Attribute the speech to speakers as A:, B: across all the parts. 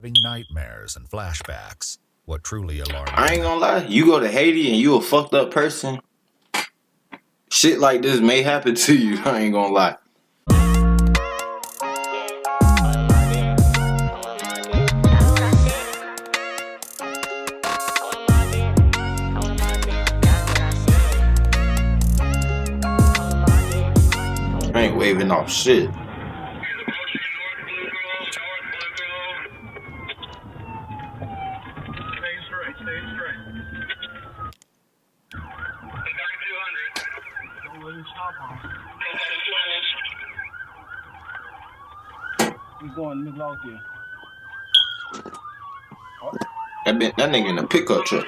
A: having nightmares and flashbacks. What truly alarmed
B: I ain't gonna lie, you go to Haiti and you a fucked up person, shit like this may happen to you. I ain't gonna lie. I ain't waving off shit.
C: He's going to middle here.
B: That nigga in a pickup truck.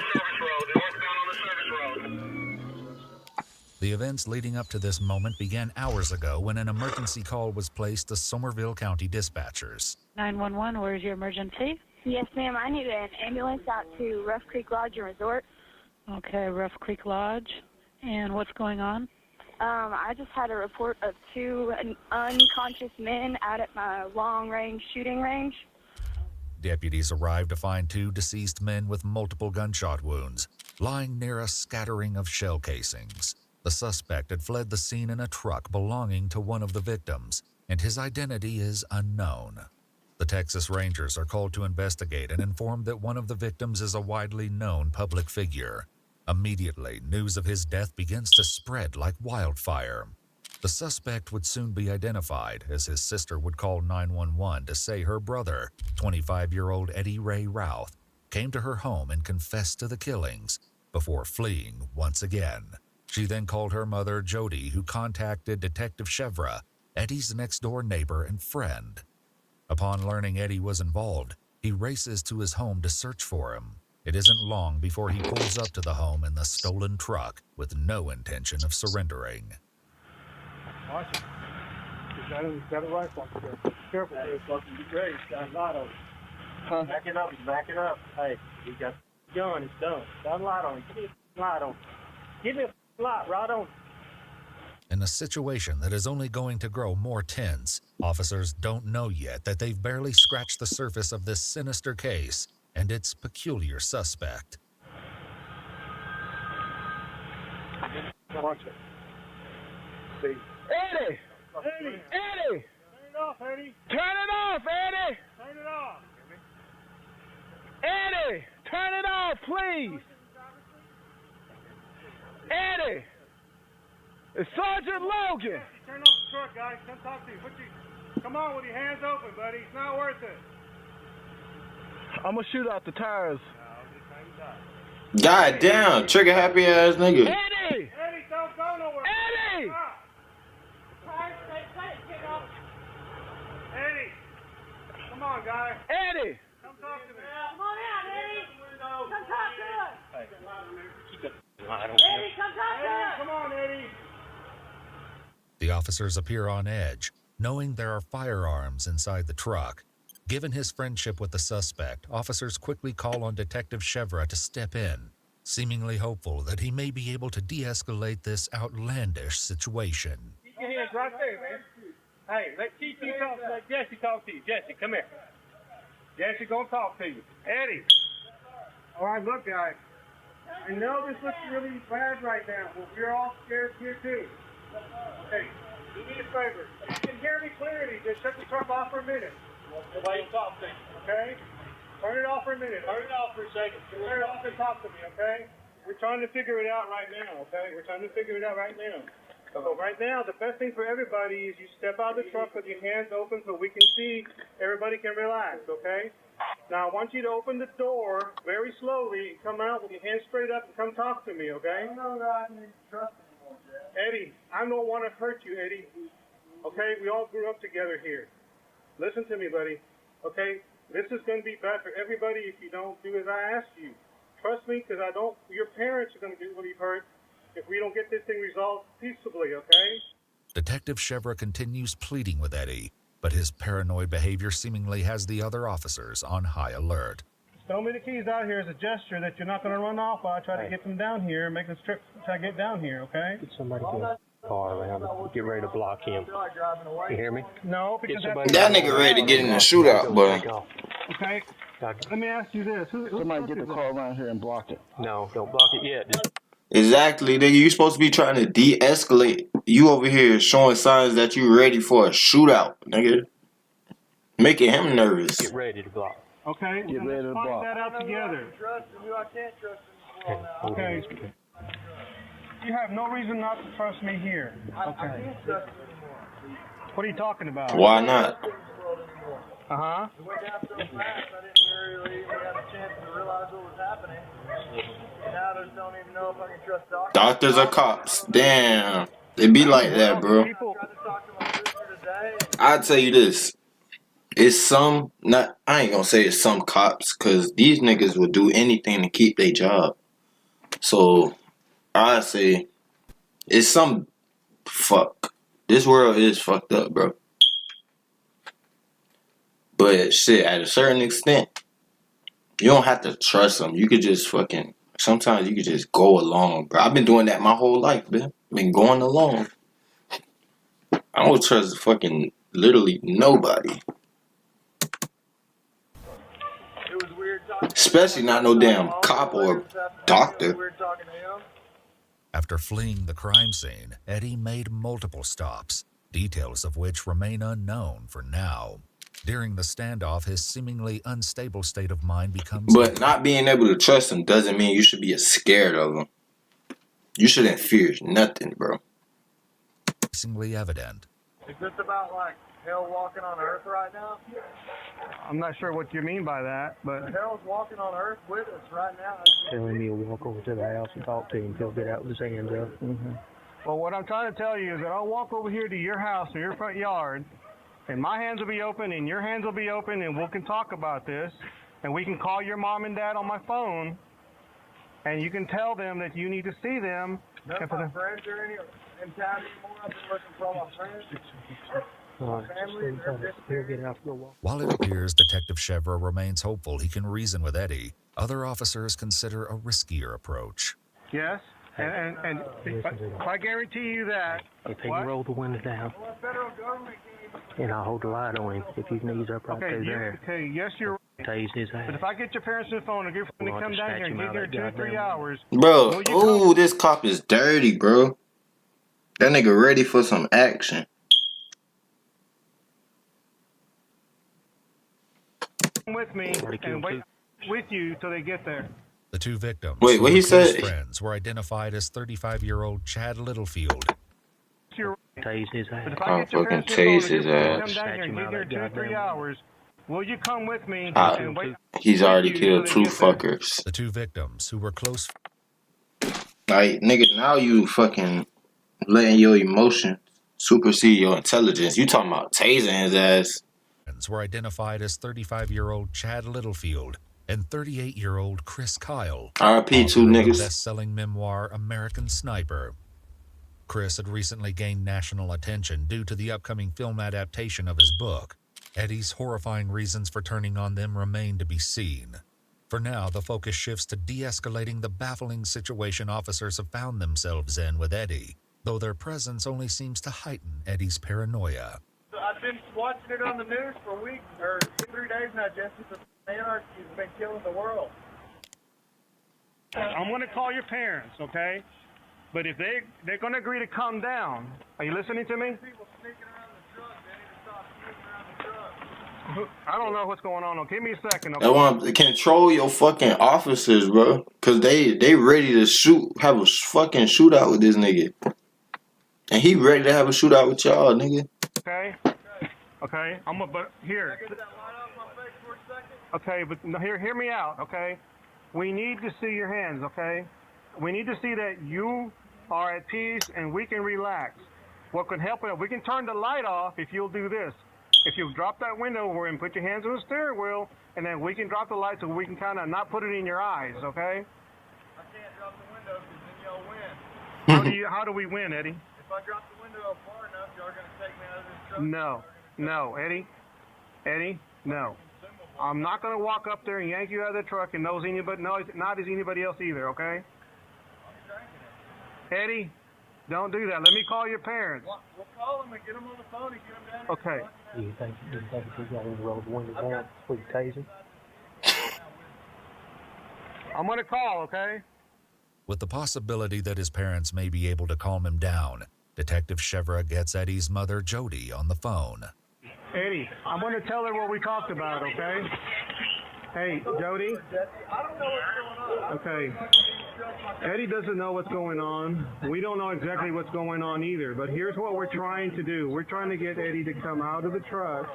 A: The events leading up to this moment began hours ago when an emergency call was placed to Somerville County dispatchers.
D: 911, where's your emergency?
E: Yes, ma'am. I need an ambulance out to Rough Creek Lodge and Resort.
D: Okay, Rough Creek Lodge. And what's going on?
E: I just had a report of two unconscious men out at my long-range shooting range.
A: Deputies arrived to find two deceased men with multiple gunshot wounds, lying near a scattering of shell casings. The suspect had fled the scene in a truck belonging to one of the victims, and his identity is unknown. The Texas Rangers are called to investigate and informed that one of the victims is a widely known public figure. Immediately, news of his death begins to spread like wildfire. The suspect would soon be identified, as his sister would call 911 to say her brother, 25-year-old Eddie Ray Routh, came to her home and confessed to the killings before fleeing once again. She then called her mother, Jody, who contacted Detective Chevra, Eddie's next-door neighbor and friend. Upon learning Eddie was involved, he races to his home to search for him. It isn't long before he pulls up to the home in the stolen truck with no intention of surrendering.
C: Awesome. He's got a rifle. Careful. Hey, fucking be great. He's got a lot on him. Huh? Back it up. He's backing up. Hey, he got a gun. It's done. Got a lot on him. Give me a lot on him. Give me a lot right on him.
A: In a situation that is only going to grow more tense, officers don't know yet that they've barely scratched the surface of this sinister case and its peculiar suspect.
C: Watch it. See. Eddie! Eddie! Eddie! Turn it off, Eddie! Turn it off, Eddie! Turn it off! Eddie! Turn it off, please! Eddie! It's Sergeant Logan! Turn off the truck, guys. Come talk to you. Come on with your hands open, buddy. It's not worth it. I'm gonna shoot out the tires.
B: God damn, trigger happy ass nigga.
C: Eddie! Eddie, don't go nowhere. Eddie! Eddie! Come on, guy. Eddie! Come talk to me. Come on out, Eddie! Come talk to us! Hey. Keep it. Eddie, come talk to us! Come on, Eddie!
A: The officers appear on edge, knowing there are firearms inside the truck. Given his friendship with the suspect, officers quickly call on Detective Chevra to step in, seemingly hopeful that he may be able to de-escalate this outlandish situation.
C: Keep your hands right there, man. Hey, let TT talk. Let Jesse talk to you. Jesse, come here. Jesse gonna talk to you. Eddie. All right, look, guys. I know this looks really bad right now, but we're all scared here too. Hey, do me a favor. If you can hear me clearly, just shut the truck off for a minute. Nobody talk to you. Okay? Turn it off for a minute. Turn it off for a second. Turn it off and talk to me, okay? We're trying to figure it out right now, okay? We're trying to figure it out right now. So right now, the best thing for everybody is you step out of the truck with your hands open so we can see, everybody can relax, okay? Now, I want you to open the door very slowly and come out with your hands straight up and come talk to me, okay? No, I need to trust you. Eddie, I don't want to hurt you, Eddie. Okay? We all grew up together here. Listen to me, buddy. Okay? This is going to be bad for everybody if you don't do as I asked you. Trust me, because your parents are going to get really hurt if we don't get this thing resolved peaceably, okay?
A: Detective Chevra continues pleading with Eddie, but his paranoid behavior seemingly has the other officers on high alert.
C: Throw me the keys out here as a gesture that you're not going to run off while I try to get them down here and make this trip, try to get down here, okay?
F: Get somebody get a car around and get ready to block him. You hear me?
C: No, because
B: that nigga ready to get in the shootout, boy.
C: Okay, Let me ask you this. Who
G: Somebody get the car around here and block it.
F: No, don't block it yet. Just
B: Exactly, nigga. You supposed to be trying to de-escalate. You over here showing signs that you ready for a shootout, nigga. Making him nervous.
F: get ready to block.
C: Okay,
G: Get
C: then
G: ready
C: let's
G: to
C: find
G: block.
C: that out together. Okay. You have no reason not to trust me here. Okay. What are you talking about?
B: Why not?
C: Uh-huh.
B: Doctors are cops. Damn. They be like that, bro.
C: People,
B: I'll tell you this. It's some, not, I ain't gonna say it's some cops, because these niggas will do anything to keep their job. So, I say, it's some, fuck. This world is fucked up, bro. But shit, at a certain extent, you don't have to trust them. You could just fucking, sometimes you could just go along, bro. I've been doing that my whole life, man. Been going along. I don't trust fucking literally nobody. Especially not no damn cop or doctor.
A: After fleeing the crime scene, Eddie made multiple stops, details of which remain unknown for now. During the standoff, his seemingly unstable state of mind becomes
B: But not being able to trust him doesn't mean you should be scared of him. You shouldn't fear nothing, bro.
A: increasingly evident.
H: Is this about like hell walking on earth right now?
C: I'm not sure what you mean by that, but
H: Hell's walking on earth with us right now.
F: Telling me to walk over to the house and talk to him. He'll get out with his hands up.
C: well, what I'm trying to tell you is that I'll walk over here to your house or your front yard, and my hands will be open and your hands will be open, and we can talk about this, and we can call your mom and dad on my phone, and you can tell them that you need to see them.
H: None of my friends are in town anymore. I've been looking for all my friends.
F: He'll get out and go walk.
A: While it appears Detective Chevra remains hopeful he can reason with Eddie, other officers consider a riskier approach.
C: Yes, and if I guarantee you that.
F: If he can roll the window down, and I'll hold the light on him if his knees up right through there.
C: Okay, yes, you're right.
F: Tase his ass.
C: But if I get your parents on the phone and get them to
F: Well,
C: come
F: I'll
C: down
F: snatch
C: here and
F: him
C: get
F: out
C: here
F: of
C: in
F: that
C: 2 or 3
F: goddamn-
C: hours.
B: Bro, ooh, this cop is dirty, bro. That nigga ready for some action.
C: Come with me and wait with you till they get there.
A: The two victims,
B: Wait,
A: who
B: what
A: were
B: he
A: close
B: said?
A: friends, were identified as 35-year-old Chad Littlefield.
C: You're right.
F: Tase his
C: But
F: ass.
C: if I
B: I'll
C: get your
B: fucking
C: parents on the phone
B: tase
C: and
B: his
C: get them to
B: ass.
C: come down here and get here in 2 or 3 hours, will you come with me and wait?
B: He's already
C: with you
B: killed
C: till
B: 2
C: they get there?
B: fuckers.
A: The two victims, who were close
B: Like, nigga, now you fucking letting your emotions supersede your intelligence. You talking about tasing his ass.
A: friends, were identified as 35-year-old Chad Littlefield and 38-year-old Chris Kyle,
B: RP 2
A: author of the
B: niggas.
A: best-selling memoir American Sniper. Chris had recently gained national attention due to the upcoming film adaptation of his book. Eddie's horrifying reasons for turning on them remain to be seen. For now, the focus shifts to de-escalating the baffling situation officers have found themselves in with Eddie, though their presence only seems to heighten Eddie's paranoia.
H: I've been watching it on the news for weeks, or 3 days now, Jesse. The anarchy has been killing the world.
C: I'm going to call your parents, okay? But if they're going to agree to come down, are you listening to me?
H: People sneaking around the truck. They need to stop sneaking around the truck.
C: I don't know what's going on. Give me a second, okay?
B: That's why I'm control your fucking officers, bro. Cause they ready to shoot, have a fucking shootout with this nigga. And he ready to have a shootout with y'all, nigga.
C: Okay. But here.
H: Get that light off my face for a second.
C: Okay, but no, hear me out, okay? We need to see your hands, okay? We need to see that you are at peace and we can relax. What could help it, we can turn the light off if you'll do this. If you drop that window over and put your hands on the steering wheel, and then we can drop the light so we can kind of not put it in your eyes, okay?
H: I can't drop the window because then y'all win.
C: How do we win, Eddie?
H: If I drop the window up far enough, y'all are going to take me out of this truck.
C: No, Eddie, no. I'm not going to walk up there and yank you out of the truck and not as anybody else either, okay? Eddie, don't do that. Let me call your parents.
H: We'll call them and get them on the phone and get them down here.
C: Okay.
F: Do you think he's got to roll the window down? We can tase him.
C: I'm going to call, okay?
A: With the possibility that his parents may be able to calm him down, Detective Chevra gets Eddie's mother, Jody, on the phone.
C: Eddie, I'm going to tell her what we talked about, okay? Hey, Jody?
H: I don't know what's going on.
C: Okay. Eddie doesn't know what's going on. We don't know exactly what's going on either, but here's what we're trying to do. We're trying to get Eddie to come out of the truck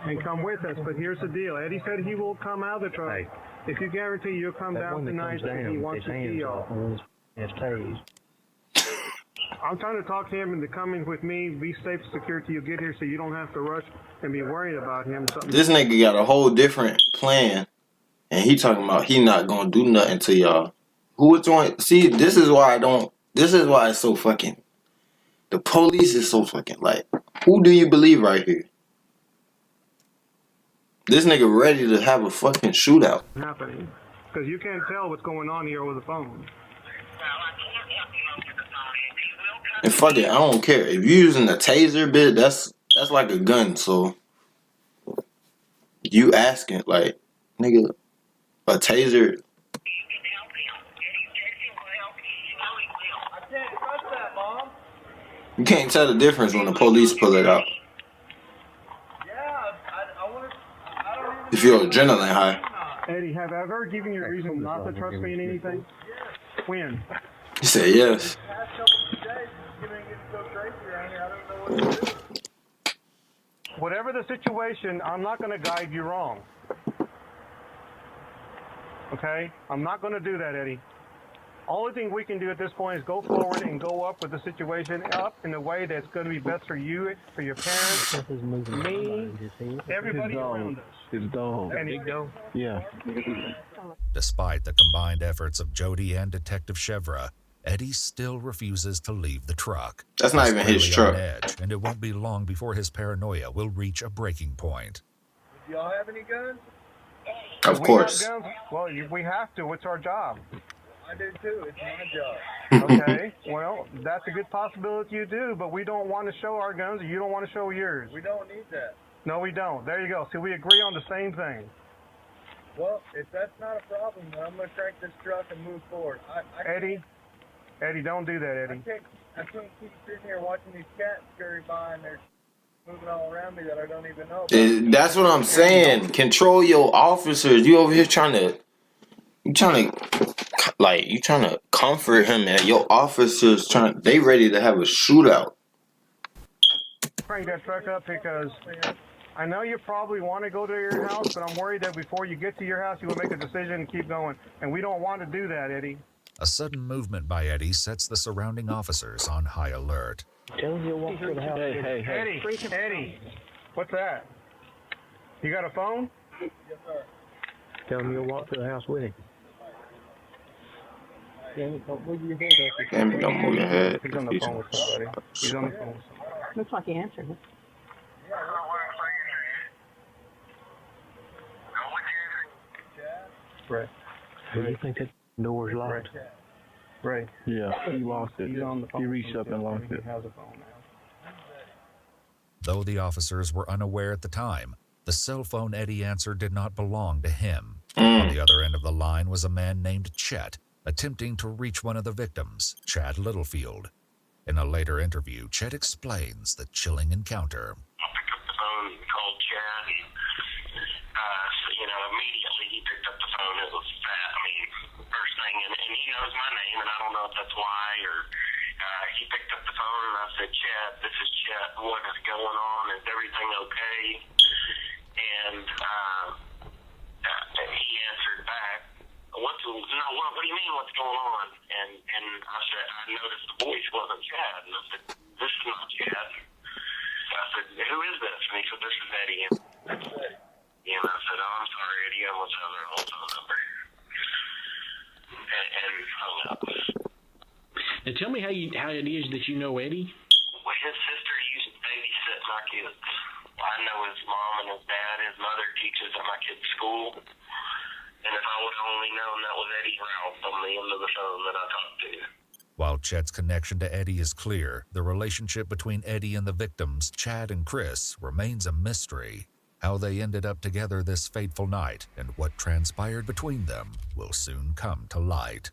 C: and come with us, but here's the deal. Eddie said he will come out of the truck.
F: Hey.
C: If you guarantee you'll come down tonight and he wants to see y'all. I'm trying to talk to him into coming with me, be safe secure till you get here so you don't have to rush and be worried about him.
B: This nigga got a whole different plan, and he talking about he not gonna do nothing to y'all. Who is going? See, this is why I don't. This is why it's so fucking. The police is so fucking like. Who do you believe right here? This nigga ready to have a fucking shootout.
C: Happening. Because you can't tell what's going on here over the phone.
B: And fuck it, I don't care. If you're using a taser, bitch, that's like a gun, so you asking, like, nigga, a taser.
H: I can't trust that, Mom.
B: You can't tell the difference when the police pull it out.
H: Yeah, I want to. I don't even.
B: If you're adrenaline high.
C: Eddie, have I ever given you a reason not to trust me in anything?
H: Yes.
C: When?
B: He said yes.
H: Past couple of days, you're getting so crazy around here. I don't know what to do.
C: Whatever the situation, I'm not going to guide you wrong. Okay? I'm not going to do that, Eddie. Only thing we can do at this point is go forward and go up with the situation up in a way that's going to be best for you, for your parents, me, everybody around us.
G: His dog.
C: And big dog?
G: Yeah.
A: Despite the combined efforts of Jody and Detective Chevra, Eddie still refuses to leave the truck.
B: That's not
A: He's
B: even his
A: clearly on
B: truck.
A: edge, and it won't be long before his paranoia will reach a breaking point.
H: Do y'all have any guns?
B: Of course.
C: We have guns. Well, we have to. It's our job.
H: I do too. It's my job.
C: Okay, well, that's a good possibility you do, but we don't want to show our guns, or you don't want to show yours.
H: We don't need that.
C: No, we don't. There you go. See, we agree on the same thing.
H: Well, if that's not a problem, then I'm going to crank this truck and move forward.
C: Eddie, don't do that, Eddie.
H: I can't keep sitting here watching these cats scurry by and they're moving all around me that I don't even know about.
B: That's what I'm saying. Control your officers. You over here trying to comfort him, and your officers they ready to have a shootout.
C: Crank that truck up because I know you probably want to go to your house, but I'm worried that before you get to your house, you will make a decision and keep going. And we don't want to do that, Eddie.
A: A sudden movement by Eddie sets the surrounding officers on high alert.
F: Tell him you'll walk through the house.
G: Hey.
C: Eddie, what's that? You got a phone?
H: Yes, sir.
F: Tell him you'll walk through the house with him. Don't move your head up.
B: Damn it, don't move your head.
C: He's on the phone with somebody. He's on the phone with somebody.
D: Looks like he answered it.
C: Right.
F: Do you think that door's locked?
C: Right.
G: Yeah, he lost it.
C: He's on the phone.
G: He reached up and lost it.
C: He has a phone now.
A: Though the officers were unaware at the time, the cell phone Eddie answered did not belong to him. On the other end of the line was a man named Chet, attempting to reach one of the victims, Chad Littlefield. In a later interview, Chet explains the chilling encounter.
I: I picked up the phone and called Chad, and immediately he picked up the phone. It was that, first thing, and he knows my name, and I don't know if that's why, or he picked up the phone, and I said, Chad, this is Chet, what is going on, is everything okay? And he answered back, what do you mean, what's going on? And I said, I noticed the voice wasn't Chad, and I said, this is not Chad. So I said, who is this? And he said, this is Eddie. And I said, oh, I'm sorry, Eddie, I must have their old phone number. And hung up.
J: And tell me how it is that you know Eddie?
I: Well, his sister used to babysit my kids. I know his mom and his dad. His mother teaches at my kid's school. And if I would have only known that was Eddie Ralph on the end of the phone that I talked to.
A: While Chet's connection to Eddie is clear, the relationship between Eddie and the victims, Chad and Chris, remains a mystery. How they ended up together this fateful night and what transpired between them will soon come to light.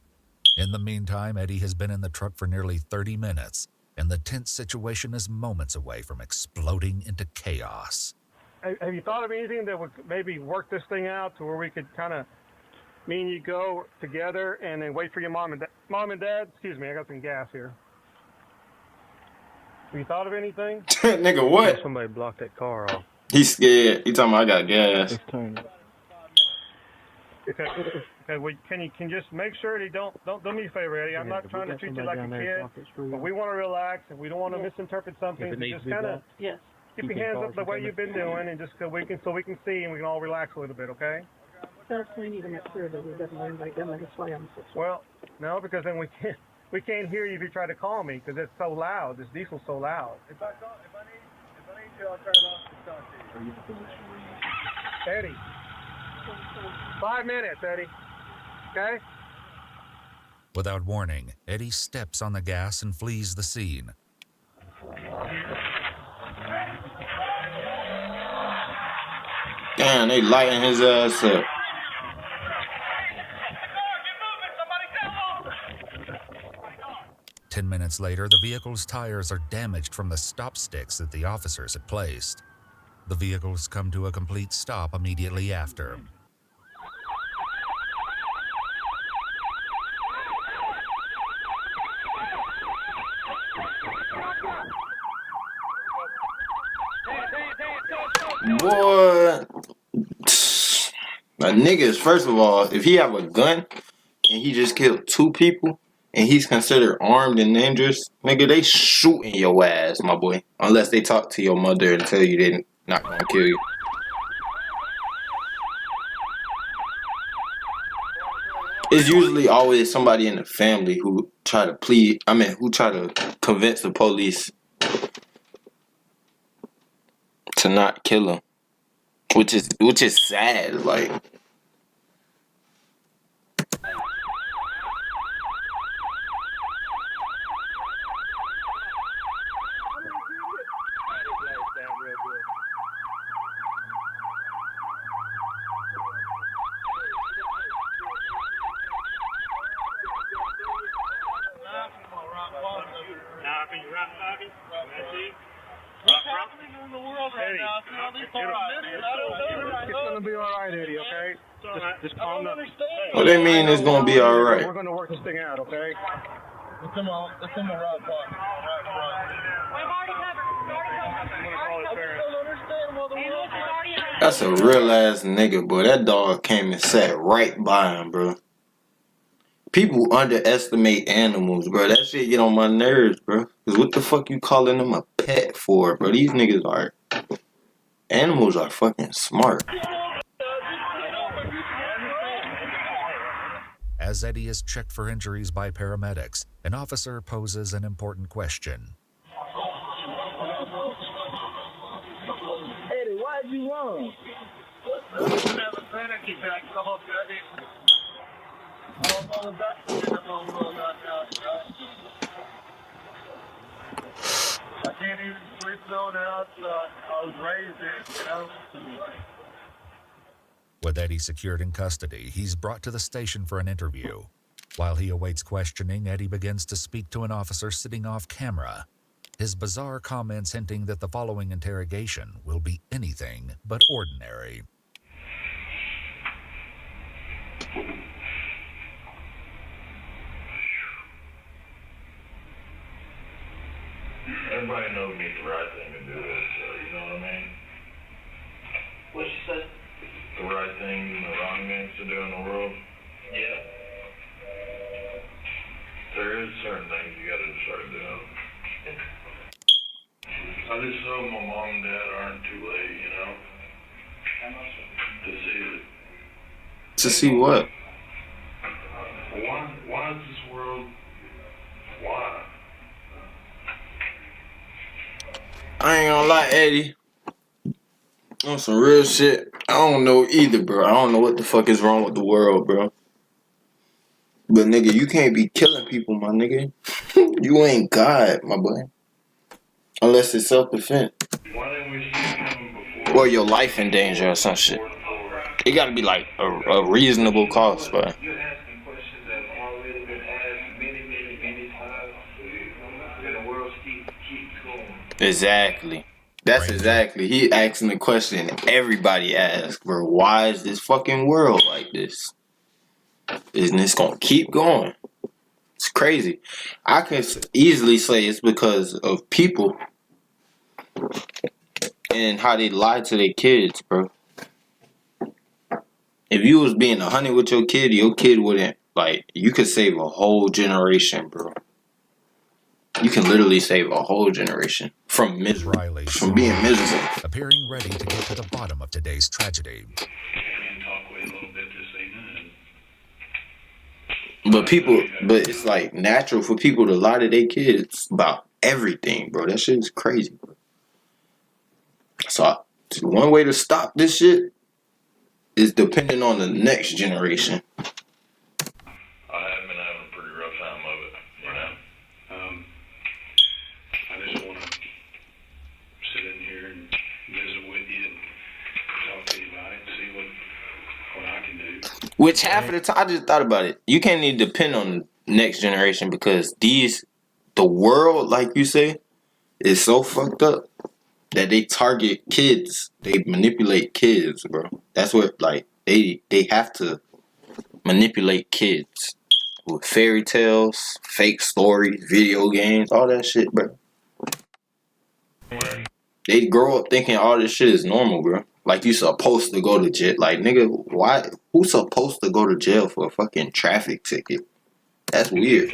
A: In the meantime, Eddie has been in the truck for nearly 30 minutes, and the tense situation is moments away from exploding into chaos.
C: Have you thought of anything that would maybe work this thing out to where we could kind of, me and you go together and then wait for your mom and dad? Mom and dad, excuse me, I got some gas here. Have you thought of anything?
B: Nigga, what?
F: Somebody blocked that car off.
B: He's scared. He talking about I got gas.
C: Okay, can you just make sure they don't do me a favor, Eddie. I'm not trying to treat you like a kid, but we want to relax and we don't want to misinterpret something. Just kind of keep your hands up the way you've been doing, and just so we can see and we can all relax a little bit, okay?
K: First, we need to make sure that we don't invite them in the slam.
C: Well, no, because then we can't hear you if you try to call me because it's so loud. This diesel's so loud. If I need you, I'll turn it off and talk to you. Eddie. 5 minutes, Eddie. Okay?
A: Without warning, Eddie steps on the gas and flees the scene.
B: Damn, they lighting his ass up.
A: Ten minutes later, the vehicle's tires are damaged from the stop sticks that the officers had placed. The vehicles come to a complete stop immediately after.
B: Boy, a nigga is, first of all, if he have a gun and he just killed 2 people and he's considered armed and dangerous, nigga, they shooting your ass, my boy. Unless they talk to your mother and tell you they're not gonna kill you. It's usually always somebody in the family who try to convince the police to not kill him, which is sad. Like,
C: It's gonna be all right, Eddie. Okay? Just calm down.
B: what they mean it's gonna be all right?
C: We're gonna work this thing out, okay?
H: Let's come on right part.
B: That's a real ass nigga, bro. That dog came and sat right by him, bro. People underestimate animals, bro. That shit get on my nerves, bro. Cause what the fuck you calling them a pet for, bro? These niggas are... Animals are fucking smart.
A: As Eddie is checked for injuries by paramedics, an officer poses an important question.
H: Eddie, why'd you run? I can't even sleep zone out. I was raised there, you know.
A: With Eddie secured in custody, he's brought to the station for an interview. While he awaits questioning, Eddie begins to speak to an officer sitting off camera. His bizarre comments hinting that the following interrogation will be anything but ordinary.
L: Everybody knows me the right thing to do this, you know what I mean?
I: What you say?
L: The right thing and the wrong things to do in the world.
I: Yeah.
L: There is certain things you gotta start doing. I just hope my mom and dad aren't too late, you know? To see it.
B: To see what?
L: Why is this world... Why?
B: I ain't gonna lie, Eddie. On some real shit, I don't know either, bro. I don't know what the fuck is wrong with the world, bro. But nigga, you can't be killing people, my nigga. You ain't God, my boy. Unless it's self-defense.
L: Why didn't we see him before?
B: or your life in danger or some shit. It gotta be like a reasonable cost, bro.
L: You're asking questions that have already been asked many times, and the world keeps going.
B: Exactly. That's exactly. He asking the question everybody asks, bro. Why is this fucking world like this? Isn't this gonna keep going? It's crazy. I can easily say it's because of people and how they lie to their kids, bro. If you was being 100 with your kid wouldn't, like, you could save a whole generation, bro. You can literally save a whole generation from misery, from being miserable.
A: Appearing ready to get to the bottom of today's tragedy.
B: But it's like natural for people to lie to their kids about everything, bro. That shit is crazy, bro. So one way to stop this shit is depending on the next generation.
L: I have been having a pretty rough time of it, you know. I just want to sit in here and visit with you and talk to you about it and see what I can do.
B: Which half of the time, I just thought about it. You can't even depend on the next generation because the world, like you say, is so fucked up that they target kids. They manipulate kids, bro. That's what, like, they have to manipulate kids with fairy tales, fake stories, video games, all that shit, bro. They grow up thinking all this shit is normal, bro. Like, you supposed to go to jail. Like, nigga, why? Who's supposed to go to jail for a fucking traffic ticket? That's weird.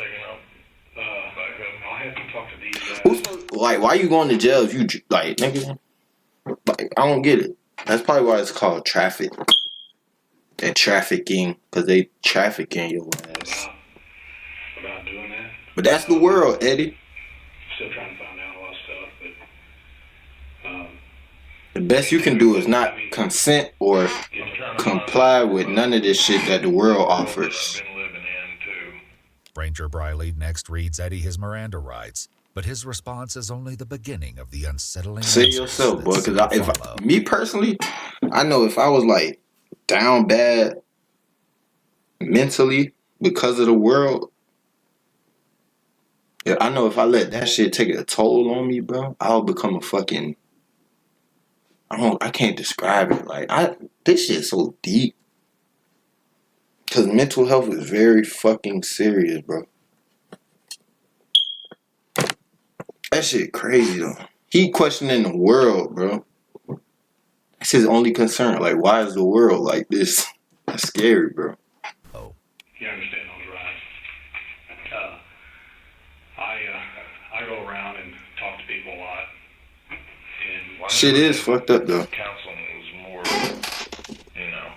L: I'll have to talk to these guys.
B: Like, why you going to jail if you, like, nigga? Like, I don't get it. That's probably why it's called traffic. And trafficking, because they trafficking your ass.
L: About doing that.
B: But that's the world, Eddie.
L: Still trying to find out a lot of stuff, but
B: the best you can do is not consent or comply with none of this shit that the world offers.
A: Ranger Briley next reads Eddie his Miranda rights, but his response is only the beginning of the unsettling.
B: Say yourself, boy, because me personally, I know if I was like down bad mentally because of the world, I know if I let that shit take a toll on me, bro, I'll become a fucking. I can't describe it. Like, this shit's so deep. Because mental health is very fucking serious, bro. That shit crazy, though. He questioning the world, bro. That's his only concern. Like, why is the world like this? That's scary, bro.
L: you understand those rights. I go around and talk to people a lot. And
B: shit is fucked up, though.
L: Counseling was more, you know,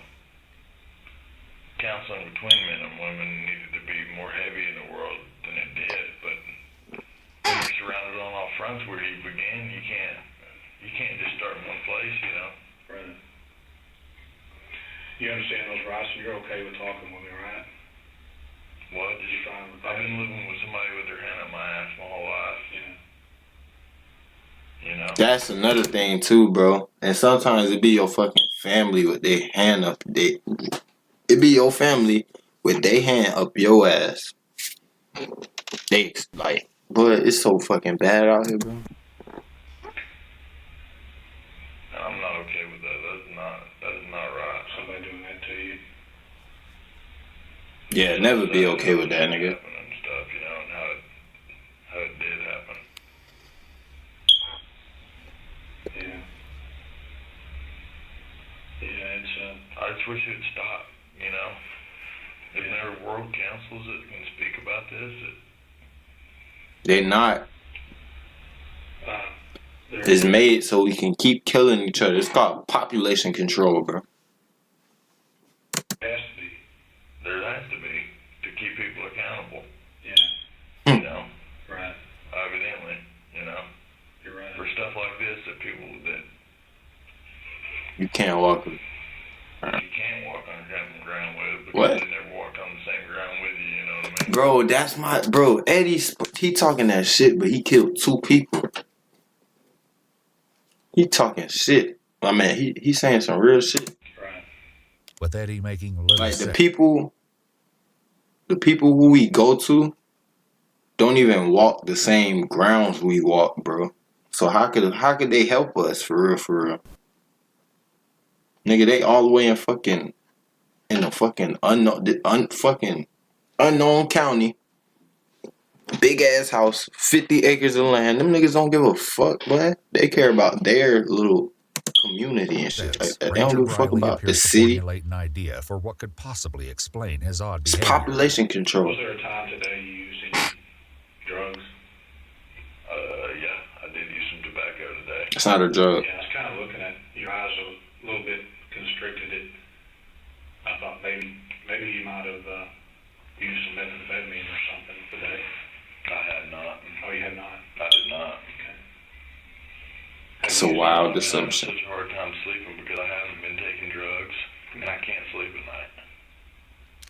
L: counseling between men and women needed to be more heavy in the world than it did. But when you're surrounded on all fronts where you begin, you can't just start in one place, you know. Right. You understand those rights, and you're okay with talking with me, right? What? I've been living with somebody with their hand up my ass my whole life. Yeah. You know?
B: That's another thing too, bro. And sometimes it be your fucking family with their hand up. It be your family with their hand up your ass. They like, but it's so fucking bad out here, bro.
L: I'm not okay with that. That is not right. Somebody doing that to you.
B: Yeah, never be okay with that, nigga.
L: And stuff, you know, and how it did happen. Yeah. Yeah, it's I just wish it'd stop, you know. Isn't there world councils that can speak about this?
B: They're not. It's made so we can keep killing each other. It's called population control, bro.
L: There has to be to keep people accountable. Yeah. You know. Right. Evidently, you know. You're right. For stuff like this, that people that
B: you can't walk with.
L: You can't walk on the ground with because
B: what?
L: They never walked on the same ground with you. You know what I mean?
B: Bro, that's my bro. Eddie, he talking that shit, but he killed 2 people. He talking shit. I mean, he's saying some real shit.
L: Right.
A: With Eddie making little
B: Like the
A: sense.
B: people who we go to don't even walk the same grounds we walk, bro. So how could they help us for real? Nigga, they all the way in the fucking unknown county. Big ass house, 50 acres of land. Them niggas don't give a fuck, boy. They care about their little community and shit like that. They don't
A: Ranger
B: give a fuck
A: Briley
B: about the
A: appears to
B: city.
A: formulate an idea for what could possibly explain his odd
B: It's
A: behavior.
B: population control.
L: Was there a time today you used any drugs? Yeah, I did use some tobacco today.
B: It's not a drug.
L: Yeah, I was kind of looking at your eyes a little bit constricted. I thought maybe you might have used some methamphetamine or something today. I had not. Oh, you had not? I did not. Okay.
B: It's a wild
L: I'm
B: assumption.
L: having such a hard time sleeping because I haven't been taking drugs and I can't sleep at night.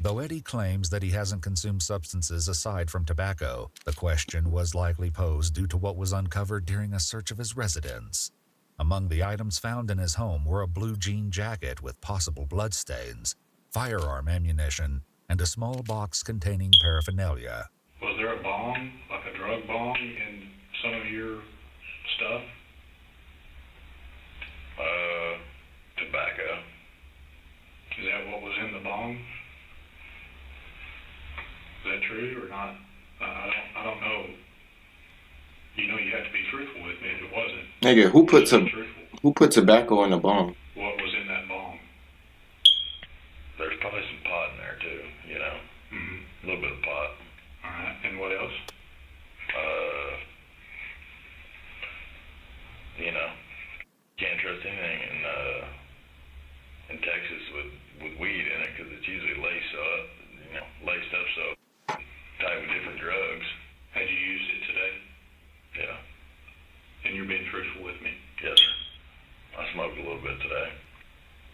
A: Though Eddie claims that he hasn't consumed substances aside from tobacco, the question was likely posed due to what was uncovered during a search of his residence. Among the items found in his home were a blue jean jacket with possible bloodstains, firearm ammunition, and a small box containing paraphernalia.
L: Was there a bong, like a drug bong, in some of your stuff? Tobacco. Is that what was in the bong? Is that true or not? I don't know. You know, you have to be truthful with me if it wasn't.
B: Nigga, who put tobacco in the bong?
L: What was in that bong? There's probably some pot in there too, you know. A little bit of pot. All right. And what else? You know, can't trust anything in Texas with weed in it because it's usually laced up so tight with different drugs. Had you used it today? Yeah. And you're being truthful with me? Yes, sir. I smoked a little bit today.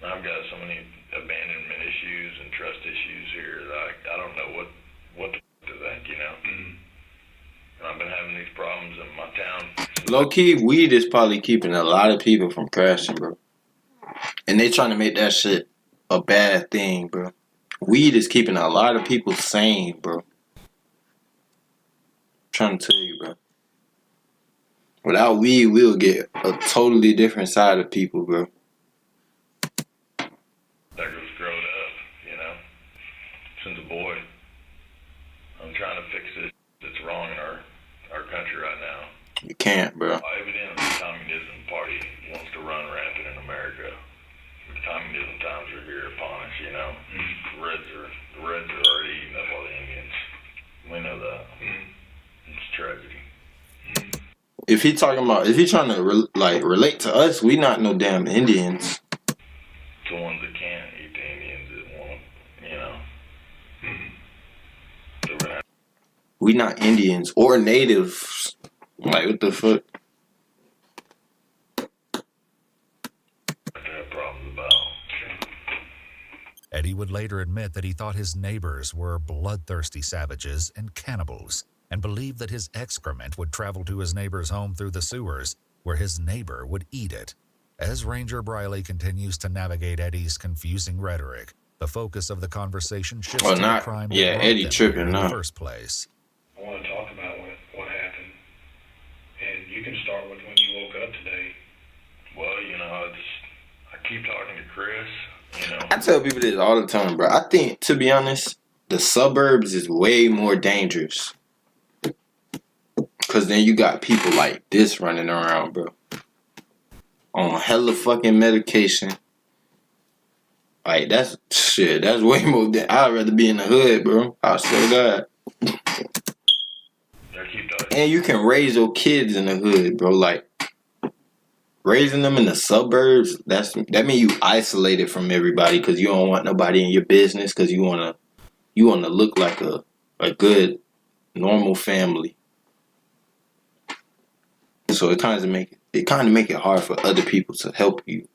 L: I've got so many abandonment issues and trust issues here that I don't know what to think, you know. And I've been having these problems in my town.
B: Low key, weed is probably keeping a lot of people from crashing, bro. And they trying to make that shit a bad thing, bro. Weed is keeping a lot of people sane, bro. I'm trying to tell you, bro. Without weed, we'll get a totally different side of people, bro.
L: That was growing up, you know, since a boy. I'm trying to fix this that's wrong in our country right now.
B: You can't, bro.
L: Evidently, the communism party wants to run rampant in America. The communism times are here upon us, you know. The Reds are already eating up all the Indians. We know that. It's tragedy.
B: If he trying to relate to us, we not no damn Indians.
L: The ones that can't eat the Indians that want them, you know.
B: We not Indians or natives. Like, what the fuck?
A: Eddie would later admit that he thought his neighbors were bloodthirsty savages and cannibals, and believed that his excrement would travel to his neighbor's home through the sewers, where his neighbor would eat it. As Ranger Briley continues to navigate Eddie's confusing rhetoric, the focus of the conversation shifts to the crime that brought
B: Eddie
A: them
B: tripping
A: here in
B: now.
A: the first place.
L: I want to talk about what happened. And you can start with when you woke up today. Well, you know, I keep talking to Chris, you know.
B: I tell people this all the time, bro. I think, to be honest, the suburbs is way more dangerous. Because then you got people like this running around, bro. On hella fucking medication. Like, that's way more than I'd rather be in the hood, bro. I swear to God. And you can raise your kids in the hood, bro. Like, raising them in the suburbs, that means you isolated from everybody because you don't want nobody in your business because you wanna look like a good, normal family. So it kind of make it hard for other people to help you.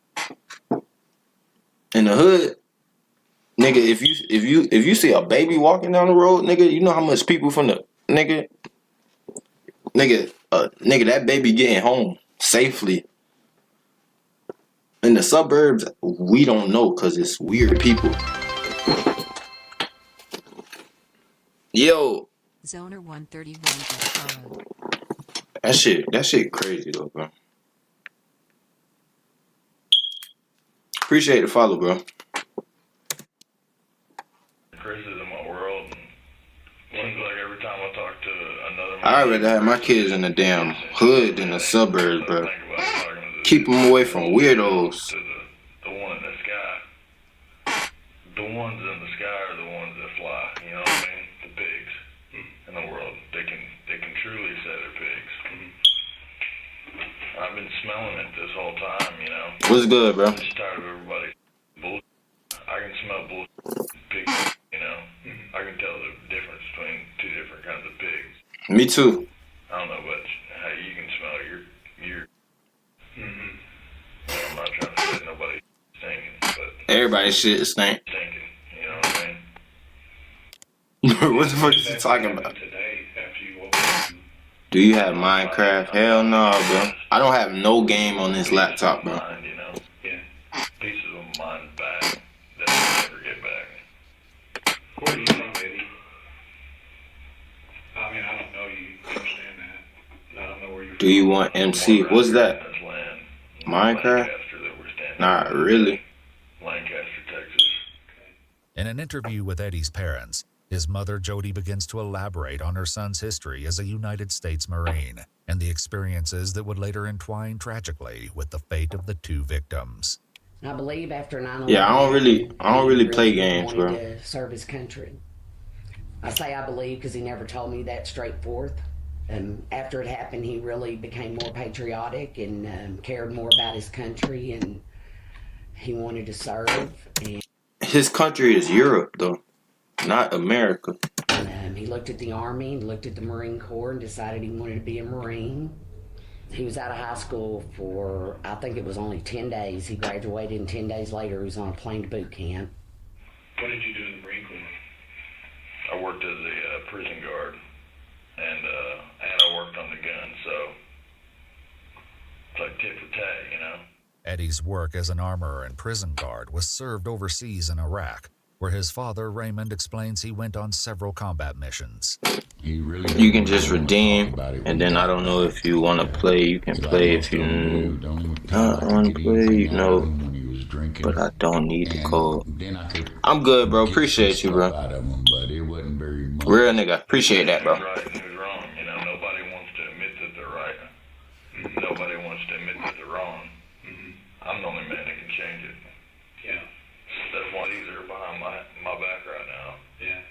B: In the hood, nigga, if you see a baby walking down the road, nigga, you know how much people from the nigga, that baby getting home safely. In the suburbs, we don't know because it's weird people. Yo.
M: Zoner 131.
B: That shit crazy though, bro. Appreciate the follow, bro.
L: Chris is in my world. Seems like every time I talk to another,
B: I'd rather have my kids in the damn hood than the suburbs, bro. Keep them away from weirdos.
L: The one in the sky. The ones in the sky are the ones that fly. You know what I mean? The pigs in the world. They can truly say they're pigs. I've been smelling it this whole time, you know.
B: What's good, bro?
L: I'm just tired of everybody bullshit. I can smell bullshit pigs, you know. I can tell the difference between two different kinds of pigs.
B: Me too.
L: I don't know about how you can smell your I'm not trying to say nobody stinking, but
B: Everybody's shit stink.
L: stinking, you know what I mean?
B: What the fuck is he talking about? Do you have Minecraft? Hell no, bro. I don't have no game on this laptop, bro.
L: Mind, you know? Yeah. Pieces of mind back that I'll never get back.
N: What do you think, Eddie? I mean, I don't know you. Understand that. I don't know where you're
B: Do you want MC? What's that? Minecraft? Not really.
L: Lancaster, Texas.
A: In an interview with Eddie's parents, his mother, Jody, begins to elaborate on her son's history as a United States Marine and the experiences that would later entwine tragically with the fate of the two victims.
O: I believe after 9/11,
B: Yeah, I don't really play games, bro.
O: To serve his country. I say I believe because he never told me that straight forth. After it happened, he really became more patriotic and cared more about his country, and he wanted to serve. And
B: his country is Europe, though, not America.
O: He looked at the Army, and looked at the Marine Corps, and decided he wanted to be a Marine. He was out of high school for, I think it was only 10 days. He graduated, and 10 days later, he was on a plane to boot camp.
N: What did you do in the Marine Corps?
L: I worked as a prison guard, and I worked on the gun, so it's like tit for tat, you know.
A: Eddie's work as an armorer and prison guard was served overseas in Iraq, where his father, Raymond, explains he went on several combat missions.
B: You can just redeem, and then I don't know if you want to play. You can play if you not want to play, you know. But I don't need the code. I'm good, bro. Appreciate you, bro. Real nigga. Appreciate that, bro.
L: Right and who's wrong, you know. Nobody wants to admit that they're right. Nobody wants to admit that they're wrong. I'm the only man that can change it.
N: Yeah.
L: That's why these are behind my back right now.
N: Yeah.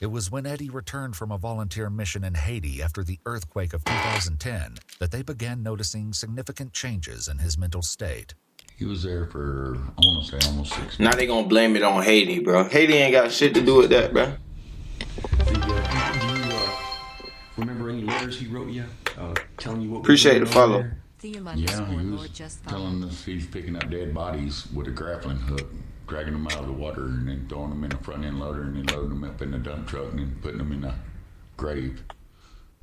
A: It was when Eddie returned from a volunteer mission in Haiti after the earthquake of 2010 that they began noticing significant changes in his mental state.
P: He was there for, I want to say, almost 6 months.
B: Now they gonna blame it on Haiti, bro. Haiti ain't got shit to do with that, bro.
Q: Do you remember any letters he wrote you, telling you what?
B: Appreciate the follow.
P: Yeah, he was telling us he's picking up dead bodies with a grappling hook, dragging them out of the water, and then throwing them in a front end loader, and then loading them up in the dump truck, and then putting them in a grave.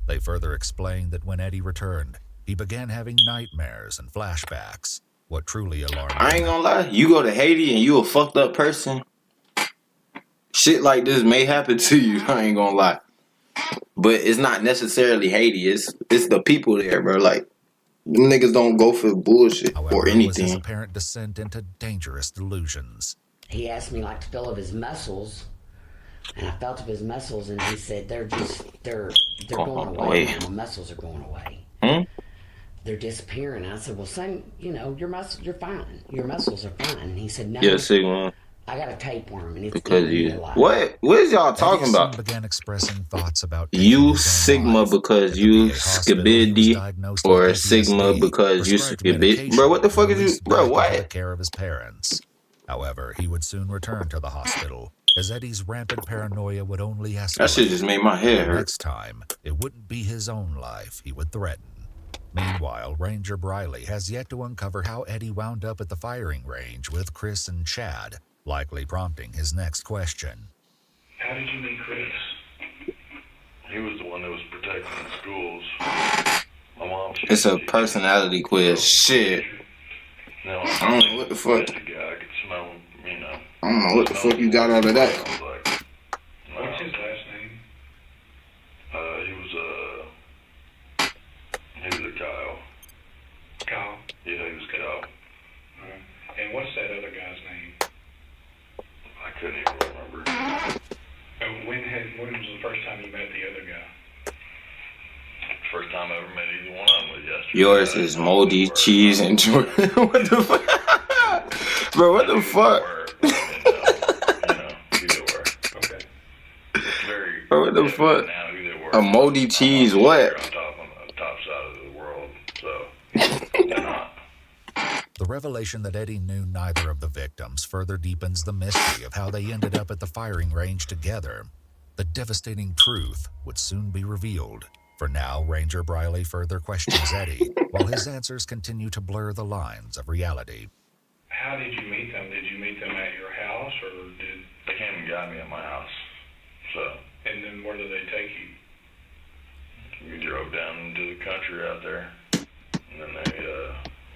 A: They further explained that when Eddie returned, he began having nightmares and flashbacks. What truly alarmed him.
B: I ain't gonna lie. You go to Haiti and you a fucked up person. Shit like this may happen to you. I ain't gonna lie. But it's not necessarily Haiti. It's the people there, bro. Like, them niggas don't go for bullshit or anything.
A: It was his apparent descent into dangerous delusions.
O: He asked me like to feel of his muscles, and I felt of his muscles, and he said they're going away. My muscles are going away. They're disappearing. I said, well, son, you know, you're fine. Your muscles are fine. And he said, no.
B: Yeah, Sigma.
O: I got a tapeworm, and it's
B: because you. What is y'all talking about?
A: Began expressing thoughts about
B: you Sigma because you skibidi, or Sigma because you skibidi. Bro, what the fuck is you? Bro, what?
A: The care of his parents. However, he would soon return to the hospital, as Eddie's rampant paranoia would only escalate.
B: That shit just made my head hurt.
A: Next time, it wouldn't be his own life he would threaten. Meanwhile, Ranger Briley has yet to uncover how Eddie wound up at the firing range with Chris and Chad, likely prompting his next question.
N: How did you meet Chris?
L: He was the one that was protecting the schools. My mom.
B: It's a personality quiz. Shit.
L: No,
B: I don't know what the fuck.
L: The guy, I could smell, you know.
B: I don't know what the fuck you got out of that.
N: What's his last name?
L: He was a Kyle.
N: Kyle.
L: Yeah, he was Kyle.
N: And what's that other guy's name?
L: I couldn't even remember.
N: And when was the first time you met the other guy?
L: First time I ever met either one of them was yesterday.
B: Yours is moldy cheese and Jordan. What the fuck? Bro, what the fuck?
N: Okay.
L: Very.
B: Bro, what the fuck? A moldy cheese, what?
L: On top side of the world, so they're not.
A: The revelation that Eddie knew neither of the victims further deepens the mystery of how they ended up at the firing range together. The devastating truth would soon be revealed. For now, Ranger Briley further questions Eddie, while his answers continue to blur the lines of reality.
N: How did you meet them? Did you meet them at your house, or did
L: they came and got me at my house? So.
N: And then where did they take you?
L: We drove down into the country out there, and then they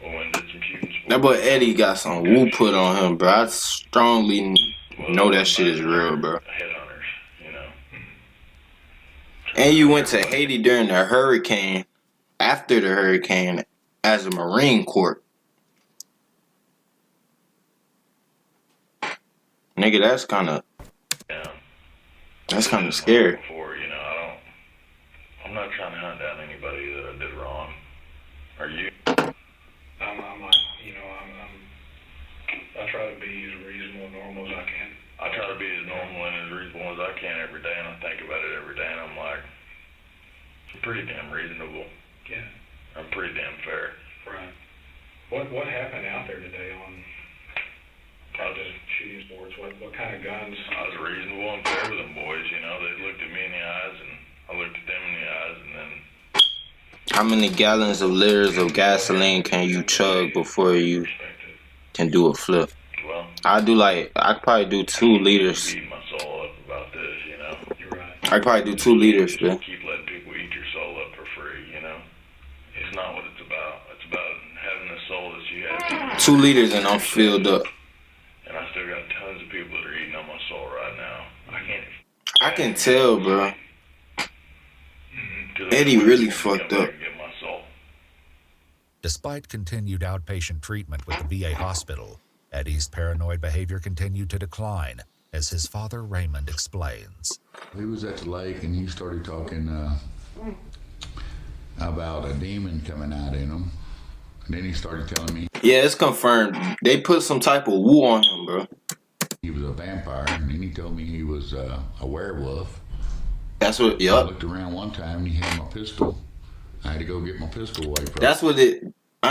L: went and did some shooting.
B: That boy Eddie got some woo put on him, bro. I strongly know that shit is real, bro.
L: Headhunters, you know.
B: And you went to Haiti during the hurricane, after the hurricane, as a Marine Corps. Nigga, that's kind of scary.
L: Before, you know, I'm not trying to hunt down anybody that I did wrong. Are you?
N: I'm like, you know, I try to be as reasonable and normal as I can.
L: I try to be as normal and as reasonable as I can every day, and I think about it every day, and I'm like, I'm pretty damn reasonable.
N: Yeah.
L: I'm pretty damn fair.
N: Right. What happened out there today on the shooting sports? What kind of guns?
L: I was reasonable and fair with them boys, you know. They looked at me in the eyes, and I looked at them in the eyes, and then...
B: How many gallons of liters of gasoline can you chug before you can do a flip?
L: Well,
B: I could probably do 2 liters.
L: Beat my soul up about this, you know.
N: You're right.
B: I could probably do 2 liters, man.
L: Keep letting people eat your soul up for free, you know. It's not what it's about. It's about having the soul that you have.
B: 2 liters and I'm filled up.
L: And I still got tons of people that are eating on my soul right now.
B: I can tell, bro. Eddie really fucked up.
A: Despite continued outpatient treatment with the VA hospital, Eddie's paranoid behavior continued to decline, as his father Raymond explains.
P: He was at the lake and he started talking about a demon coming out in him. And then he started telling me...
B: Yeah, it's confirmed. They put some type of woo on him, bro.
P: He was a vampire, and then he told me he was a werewolf.
B: That's what,
P: I looked around one time and he had my pistol. I had to go get my pistol away from him.
B: That's what I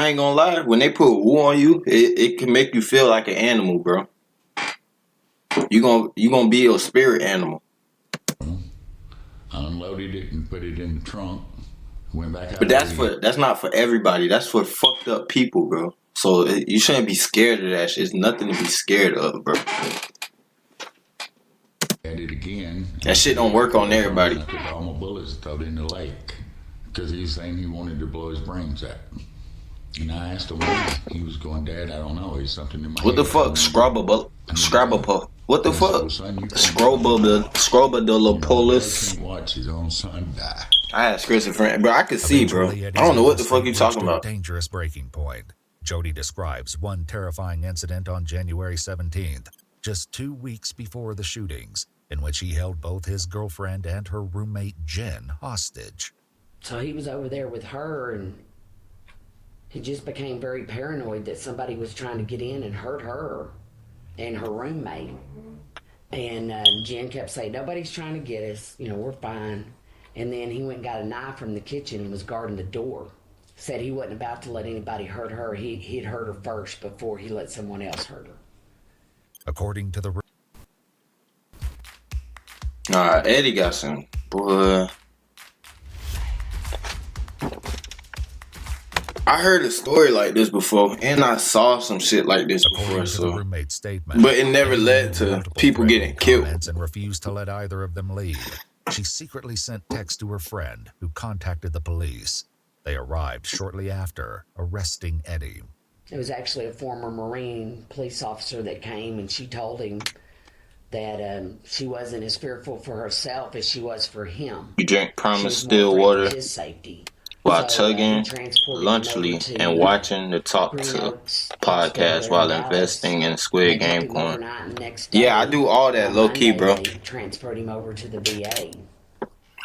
B: ain't gonna lie. When they put woo on you, it can make you feel like an animal, bro. You gonna be a spirit animal.
P: I unloaded it and put it in the trunk. Went back out.
B: But that's not for everybody. That's for fucked up people, bro. So you shouldn't be scared of that shit. It's nothing to be scared of, bro.
P: At it again.
B: That shit don't work on everybody.
P: I took all my bullets and threw it in the lake because he was saying he wanted to blow his brains out. And I asked him why. He was going, Dad, I don't know. It's something in my
B: What the
P: head.
B: fuck? Scrubber. What the fuck? Scrobabilipolis.
P: Watch his own son die.
B: I asked Chris a friend, bro. I could see, bro. I don't know what the fuck you talking about.
A: Dangerous breaking point. Jody describes one terrifying incident on January 17th, just 2 weeks before the shootings, in which he held both his girlfriend and her roommate Jen hostage.
O: So he was over there with her, and he just became very paranoid that somebody was trying to get in and hurt her and her roommate. And Jen kept saying, nobody's trying to get us, you know, we're fine. And then he went and got a knife from the kitchen and was guarding the door. Said he wasn't about to let anybody hurt her. He'd hurt her first before he let someone else hurt her.
A: According to the...
B: Eddie got some, boy. I heard a story like this before, and I saw some shit like this before. So,
A: roommate's statement,
B: but it never led to people getting killed.
A: And refused to let either of them leave. She secretly sent text to her friend, who contacted the police. They arrived shortly after, arresting Eddie.
O: It was actually a former Marine police officer that came, and she told him that she wasn't as fearful for herself as she was for him.
B: You drink
O: She
B: Promise
O: was more
B: still
O: afraid
B: water
O: for his safety.
B: while
O: So he
B: tugging
O: transported him over
B: lunchly
O: to
B: and watching the Talk
O: Green
B: to
O: Oaks Hospital
B: podcast
O: there in
B: while
O: Dallas.
B: investing in
O: And
B: Squid
O: they kept
B: Game
O: him
B: coin.
O: overnight, and next day,
B: Yeah, I do all that
O: on
B: low key,
O: Monday,
B: bro.
O: they transferred him over to the VA.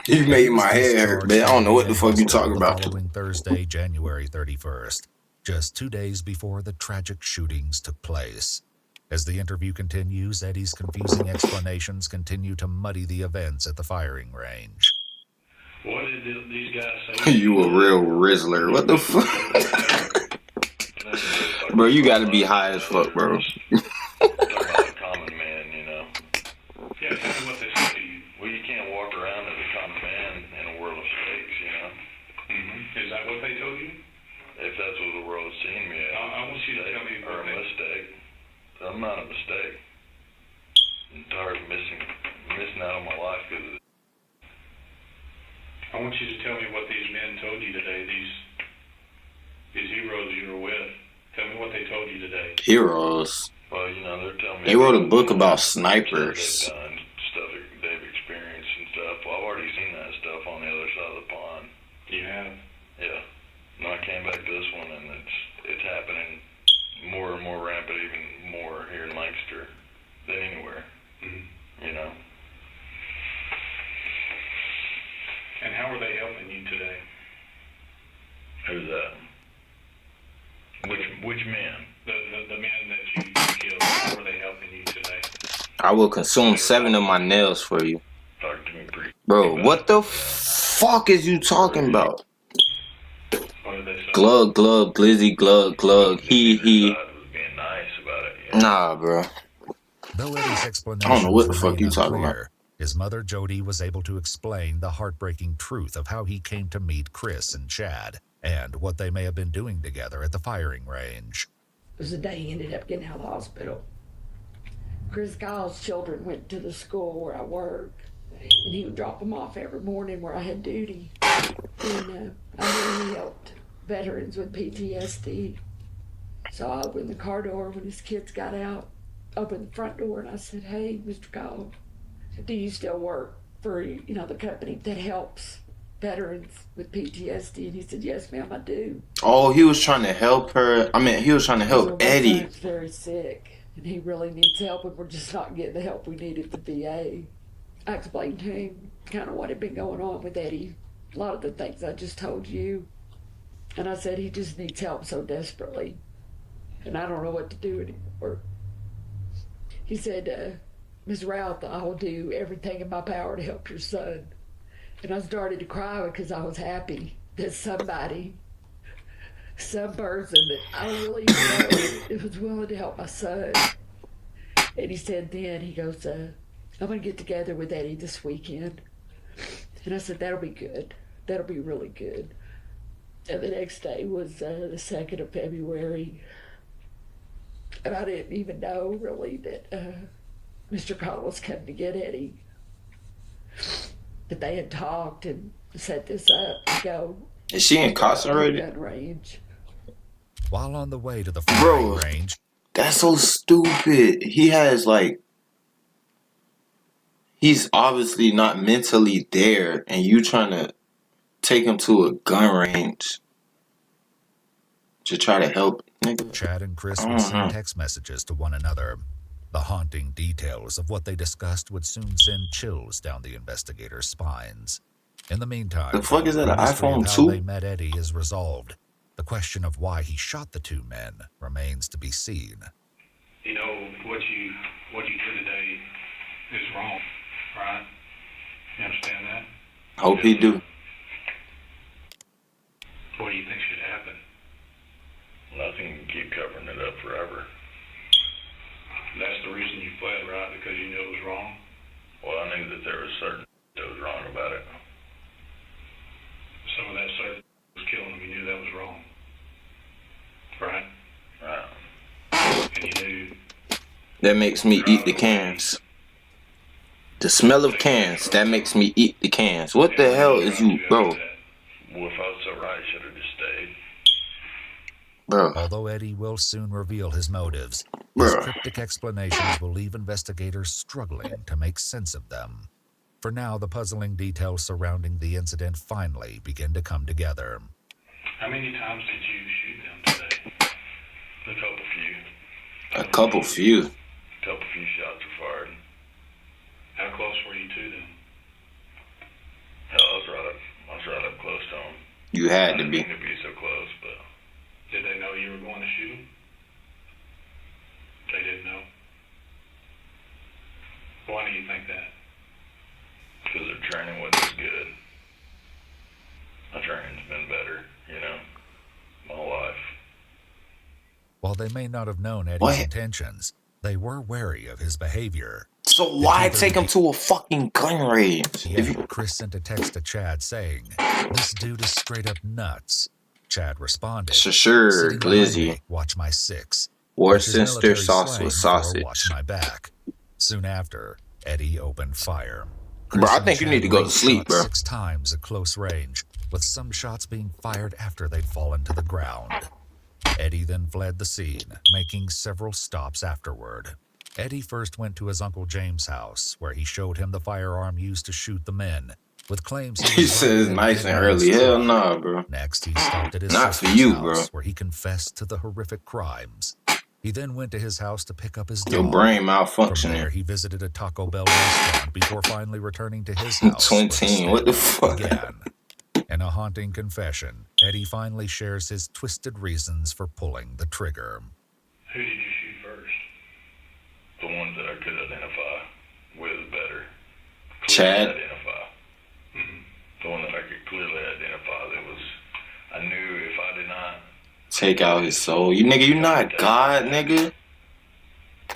B: You
A: He
B: made
A: was
B: my head hurt,
A: discharged
B: man. I
A: from
B: don't know what
A: VA
B: the fuck you
A: hospital
B: talking
A: the
B: about.
A: following Thursday, January 31st, just 2 days before the tragic shootings took place. As the interview continues, Eddie's confusing explanations continue to muddy the events at the firing range.
L: What did these guys say?
B: You a real Rizzler. What the fuck? Bro, you gotta be high as fuck, bro.
L: Common man, you know. Yeah, tell me what they say to you. Well, you can't walk around as a common man in a world of stakes, you know.
N: Is that what they told you?
L: If that's what the world's seen me as.
N: I want you to tell me
L: or a mistake. I'm not a mistake. I'm tired of missing out on my life because of it.
N: I want you to tell me what these men told you today, these heroes you were with. Tell me what they told you today.
B: Heroes.
L: Well, you know, they're telling me...
B: They wrote a book about snipers.
L: Stuff that they've experienced and stuff. Well, I've already seen that stuff on the other side of the pond.
N: You have?
L: Yeah. And I came back to this one, and it's happening more and more rampant, even more here in Lancaster than anywhere. You know?
N: And how are they helping you today?
L: Who's that? Which men?
N: The men that you killed. How are they helping you today?
B: I will consume 7 of my nails for you.
L: Talk to me, pretty.
B: Bro, what the fuck is you talking about?
N: What did they say?
B: Glug, glug, glizzy, glug, glug, he.
L: Being nice about it. Yeah.
B: Nah, bro.
A: Though Eddie's explanations
B: I don't know what the fuck you
A: remain
B: talking
A: unclear,
B: about.
A: his mother, Jody, was able to explain the heartbreaking truth of how he came to meet Chris and Chad, and what they may have been doing together at the firing range.
R: It was the day he ended up getting out of the hospital. Chris Kyle's children went to the school where I work, and he would drop them off every morning where I had duty. And I knew he helped veterans with PTSD. So I opened the car door when his kids got out, opened the front door, and I said, "Hey, Mr. Kyle, do you still work for, the company that helps veterans with PTSD?" And he said, "Yes, ma'am, I do."
B: Oh, he was trying to help her. I mean, he was trying to help Eddie.
R: He's very sick, and he really needs help, and we're just not getting the help we need at the VA. I explained to him kind of what had been going on with Eddie, a lot of the things I just told you. And I said he just needs help so desperately, and I don't know what to do anymore. He said, "Ms. Routh, I will do everything in my power to help your son." And I started to cry because I was happy that somebody, some person that I don't really know, was willing to help my son. And he said then, he goes, "I'm going to get together with Eddie this weekend." And I said, "That'll be good. That'll be really good." And the next day was the 2nd of February. And I didn't even know, really, that Mr. Cole was coming to get Eddie. But they had talked and set this up to go.
B: Is she incarcerated?
R: Gun range.
A: While on the way to the firing range,
B: that's so stupid. He's obviously not mentally there, and you trying to take him to a gun range to try to help, nigga.
A: Chad and Chris would send text messages to one another. The haunting details of what they discussed would soon send chills down the investigators' spines. In the meantime,
B: the fuck is that, an
A: mystery
B: iPhone
A: of how
B: 2?
A: they met Eddie is resolved. The question of why he shot the two men remains to be seen.
N: You know, what you did today is wrong, right? You understand that?
B: Hope he do.
N: What do you think should happen?
L: Nothing can keep covering it up forever.
N: That's the reason you fled, right? Because you knew it was wrong?
L: Well, I knew that there was certain that was wrong about it.
N: Some of that certain was killing him. You knew that was wrong. Right?
L: Right.
N: And you knew...
B: That makes me eat the cans. The smell of cans, that makes me eat the cans. What the hell is you, bro?
L: Well, if I was so right, I should have just stayed.
B: Bro.
A: Although Eddie will soon reveal his motives, his cryptic explanations will leave investigators struggling to make sense of them. For now, the puzzling details surrounding the incident finally begin to come together.
N: How many times did you shoot them today?
B: A couple few.
L: Couple few shots were fired.
N: How close were you to them?
L: Hell, I was right up close to them.
B: You had to be.
L: I didn't mean to be so close, but...
N: Did they know you were going to shoot them? They didn't know? Why do you think that?
L: Because their training wasn't as good. My training's been better, you know, my whole life.
A: While they may not have known Eddie's intentions, they were wary of his behavior.
B: So why take him to a fucking gun range?
A: Yeah, Chris sent a text to Chad saying, "This dude is straight up nuts." Chad responded,
B: "Sure, Glizzy.
A: Watch my six."
B: Or sister sauce with sausage.
A: Watch my back. Soon after, Eddie opened fire.
B: Bro, I think you need to go to sleep, bro.
A: 6 times at close range, with some shots being fired after they'd fallen to the ground. Eddie then fled the scene, making several stops afterward. Eddie first went to his Uncle James' house, where he showed him the firearm used to shoot the men, with claims
B: he says nice and early. Hell nah, bro.
A: Next, he stopped at his
B: not for you,
A: house,
B: bro.
A: Where he confessed to the horrific crimes. He then went to his house to pick up his dog.
B: Your brain malfunctioning.
A: From there, he visited a Taco Bell restaurant before finally returning to his house.
B: Twin, what the fuck?
A: Again. In a haunting confession, Eddie finally shares his twisted reasons for pulling the trigger.
N: Who did you shoot first?
L: The ones that I could identify with better.
B: Chad?
L: The one that I could clearly identify that was, I knew if I did not
B: take out his soul. You nigga, you not God, nigga.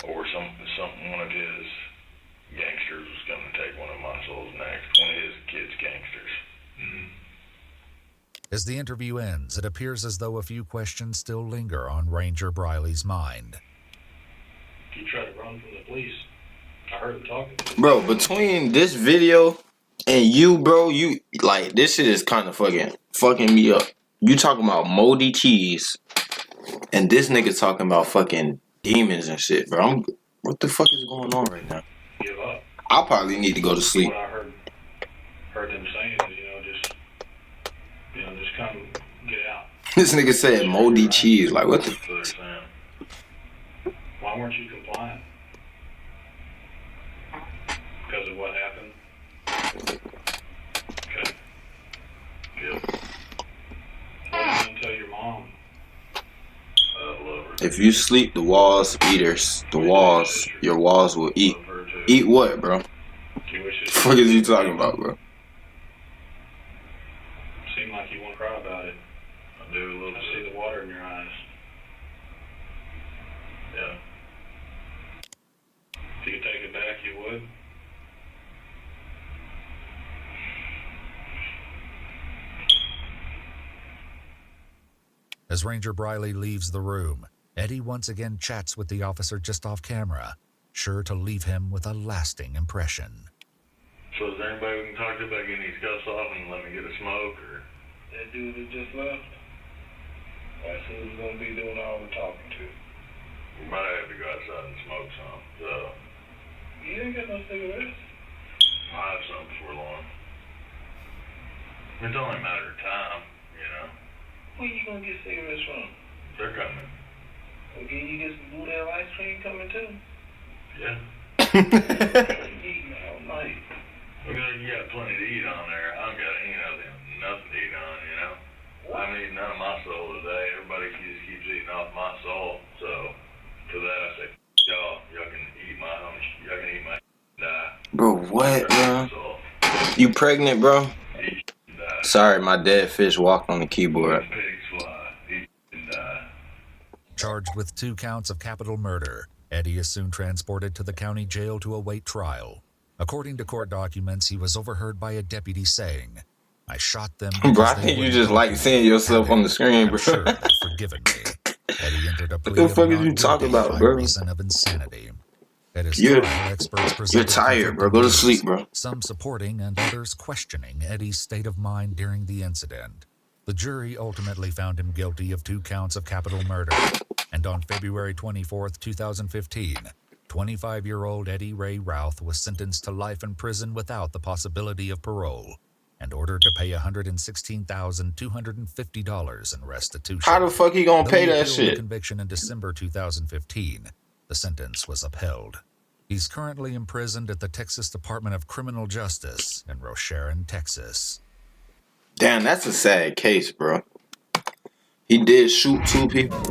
L: Or one of his gangsters was going to take one of my souls next. One of his kids' gangsters.
A: As the interview ends, it appears as though a few questions still linger on Ranger Briley's mind.
N: You tried to run from the police. I heard him talking to you.
B: Bro, between this video and you, bro, you like this shit is kind of fucking me up. You talking about moldy cheese, and this nigga talking about fucking demons and shit, bro. What the fuck is going on right now?
N: Give up.
B: I'll probably need to go to sleep.
N: What I heard them saying is, just come get out.
B: This nigga said moldy cheese. Like, what the
N: fuck? Why weren't you compliant? Because of what happened? Okay. Good. What are you going to tell your mom? I love her.
B: If you sleep, your walls will eat. Eat what, bro? What the fuck is you talking about, bro?
N: Seem like you want to cry about it.
L: I do a little bit.
N: I see the water in your eyes.
L: Yeah.
N: If you could take it back, you would?
A: As Ranger Briley leaves the room, Eddie once again chats with the officer just off camera, sure to leave him with a lasting impression.
L: So is there anybody we can talk to about getting these cuffs off and let me get a smoke, or?
H: That dude that just left, that's who's going to be doing all the talking to.
L: We might have to go outside and smoke some, so.
H: You ain't got no cigarettes.
L: I'll have some before long. It's only a matter of time, you know.
H: Where you going to get cigarettes from?
L: They're coming.
H: Well, can you get some Voodoo ice cream coming too?
L: Yeah.
H: Eating all night.
L: You got plenty to eat on there. I don't got nothing to eat on, you know. I haven't eaten none of my soul today. Everybody just keeps eating off my soul. So, for that I say, y'all can eat my die.
B: Bro, what, bro? You pregnant, bro? Sorry, my dead fish walked on the keyboard.
A: Charged with 2 counts of capital murder, Eddie is soon transported to the county jail to await trial. According to court documents, he was overheard by a deputy saying, "I shot them."
B: Bro, I think you just like seeing yourself on the screen, bro.
A: I'm sure they've forgiven me. Eddie entered a plea
B: what the fuck are you talking about, bro?
A: Reason of insanity. At his
B: You're
A: trial, experts presented
B: tired, bro. Go to sleep, bro.
A: Some supporting and others questioning Eddie's state of mind during the incident. The jury ultimately found him guilty of 2 counts of capital murder, and on February 24, 2015, 25-year-old Eddie Ray Routh was sentenced to life in prison without the possibility of parole and ordered to pay $116,250 in restitution.
B: How the fuck he gonna pay that shit?
A: The conviction in December 2015, the sentence was upheld. He's currently imprisoned at the Texas Department of Criminal Justice in Rocheron, Texas.
B: Damn, that's a sad case, bro. He did shoot 2 people.